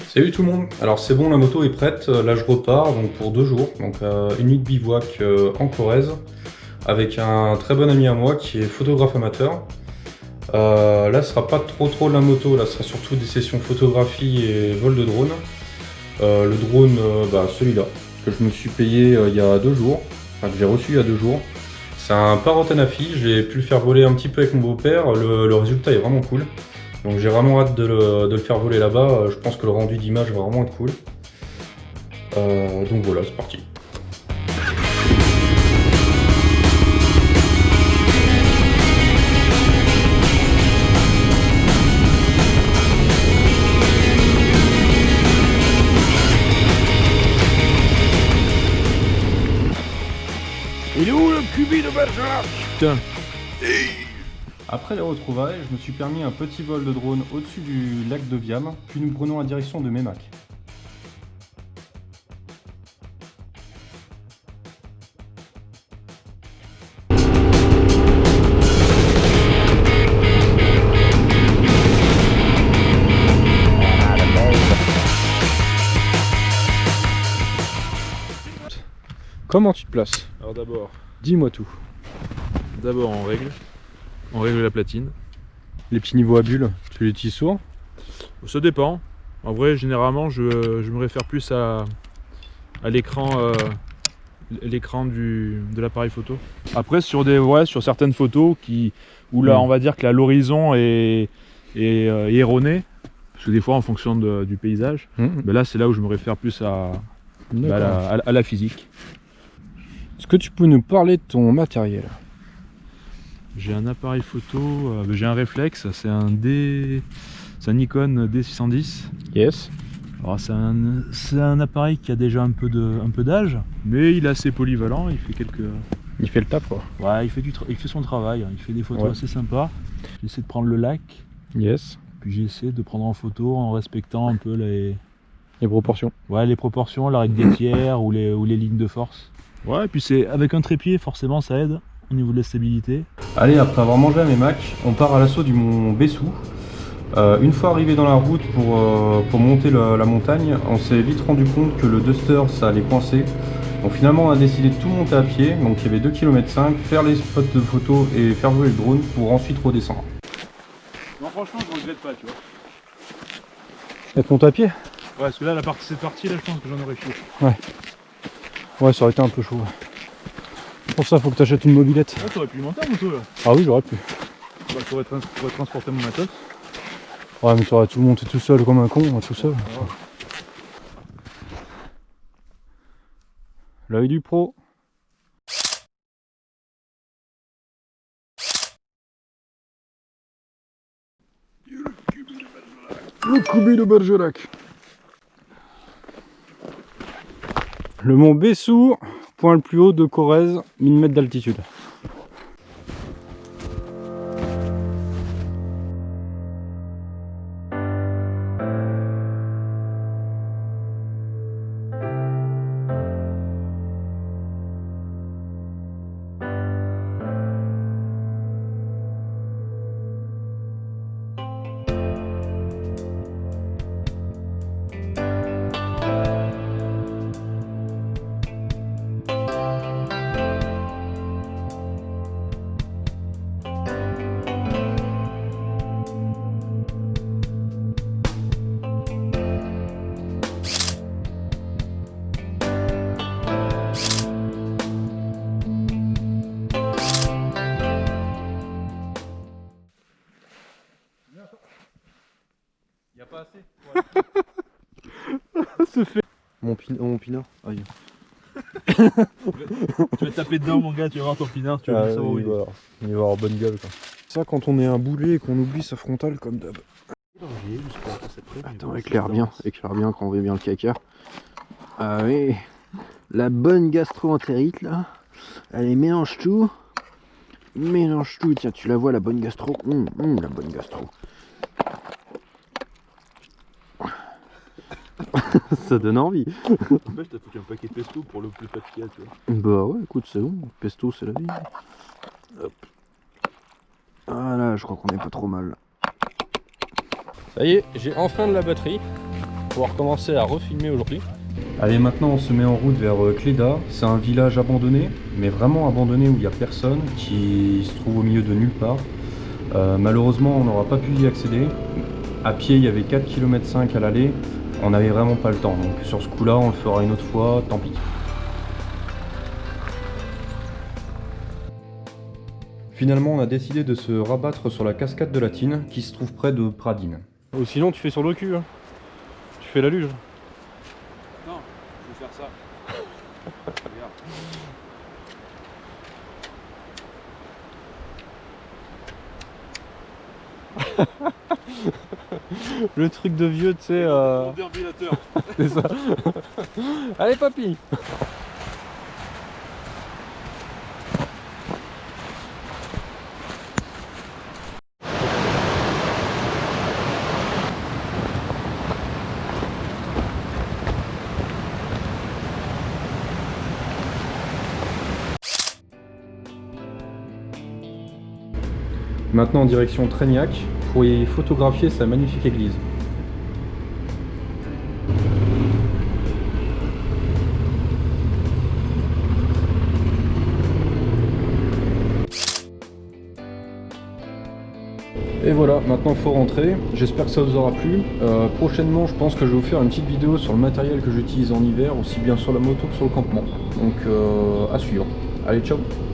Salut tout le monde, alors c'est bon, la moto est prête, là je repars donc pour 2 jours, donc une nuit de bivouac en Corrèze, avec un très bon ami à moi qui est photographe amateur. Là ce sera pas trop de la moto, là ce sera surtout des sessions photographie et vol de drone. Le drone, celui-là, que je me suis payé il y a 2 jours, enfin que j'ai reçu il y a 2 jours. C'est un Parrot Anafi, j'ai pu le faire voler un petit peu avec mon beau-père, le résultat est vraiment cool. Donc j'ai vraiment hâte de le faire voler là-bas, je pense que le rendu d'image va vraiment être cool. Donc voilà, c'est parti. Il est où le cubi de Bergerac? Putain. Après les retrouvailles, je me suis permis un petit vol de drone au-dessus du lac de Viam, puis nous prenons la direction de Meymac. Comment tu te places? Alors d'abord, Dis-moi tout. on règle la platine. Les petits niveaux à bulles, tu les utilises souvent? Ça dépend. En vrai, généralement, je me réfère plus à l'écran de l'appareil photo. Après, sur certaines photos où là, on va dire que l'horizon est erroné, parce que des fois, en fonction du paysage, ben là, c'est là où je me réfère plus à la physique. Est-ce que tu peux nous parler de ton matériel? J'ai un appareil photo, j'ai un réflexe, c'est un Nikon D610. Yes. Alors c'est un appareil qui a déjà un peu d'âge, mais il est assez polyvalent, il fait le taf quoi. Ouais, il fait son travail, il fait des photos assez sympas. J'essaie de prendre le lac. Yes. Puis j'essaie de prendre en photo en respectant un peu les proportions. Ouais, les proportions, la règle des tiers ou les lignes de force. Ouais, et puis c'est avec un trépied, forcément ça aide au niveau de la stabilité. Allez, après avoir mangé à Meymac, on part à l'assaut du mont Bessou. Une fois arrivé dans la route pour monter la montagne, on s'est vite rendu compte que le Duster ça allait coincer. Donc finalement on a décidé de tout monter à pied, donc il y avait 2,5 km, faire les spots de photos et faire voler le drone pour ensuite redescendre. Non, franchement je regrette pas, tu vois. Être monté à pied? Ouais, parce que là cette partie là je pense que j'en aurais chié. Ouais, ça aurait été un peu chaud. Pour ça faut que tu achètes une mobilette. Ouais, t'aurais pu monter en moto là. Ah oui, j'aurais pu. Bah, t'aurais transporté mon matos. Ouais, mais tu aurais tout monté tout seul comme un con, tout seul. L'œil du pro. Le cubi de Bergerac. Le mont Bessou, point le plus haut de Corrèze, 1000 mètres d'altitude. Y'a pas assez. Se fait. Mon pinard. Aïe. Tu vas taper dedans mon gars, tu vas voir ton pinard, tu vas savoir où il est. Il va avoir bonne gueule quoi. Ça quand on est un boulet et qu'on oublie sa frontale comme d'hab. Attends, éclaire bien quand on veut bien le caca. Ah oui, la bonne gastro-entérite là. Allez, mélange tout. Tiens, tu la vois la bonne gastro. La bonne gastro. Ça donne envie. En fait, t'as foutu un paquet de pesto pour le plus pas qu'il y a, tu vois. Bah ouais, écoute, c'est bon. Pesto, c'est la vie. Hop. Ah là, je crois qu'on est pas trop mal. Ça y est, j'ai enfin de la batterie. pouvoir commencer à refilmer aujourd'hui. Allez, maintenant on se met en route vers Cléda. C'est un village abandonné, mais vraiment abandonné où il n'y a personne, qui se trouve au milieu de nulle part. Malheureusement, on n'aura pas pu y accéder. À pied, il y avait 4,5 km à l'aller. On n'avait vraiment pas le temps. Donc sur ce coup-là, on le fera une autre fois, tant pis. Finalement, on a décidé de se rabattre sur la cascade de la Tine, qui se trouve près de Pradines. Ou sinon, tu fais sur le cul. Hein. Tu fais la luge. Non, je vais faire ça. Le truc de vieux, tu sais. Déambulateur. C'est ça. Allez, papy. Maintenant en direction Trégnac pour y photographier sa magnifique église. Et voilà, maintenant il faut rentrer. J'espère que ça vous aura plu. Prochainement, je pense que je vais vous faire une petite vidéo sur le matériel que j'utilise en hiver, aussi bien sur la moto que sur le campement. Donc à suivre. Allez, ciao!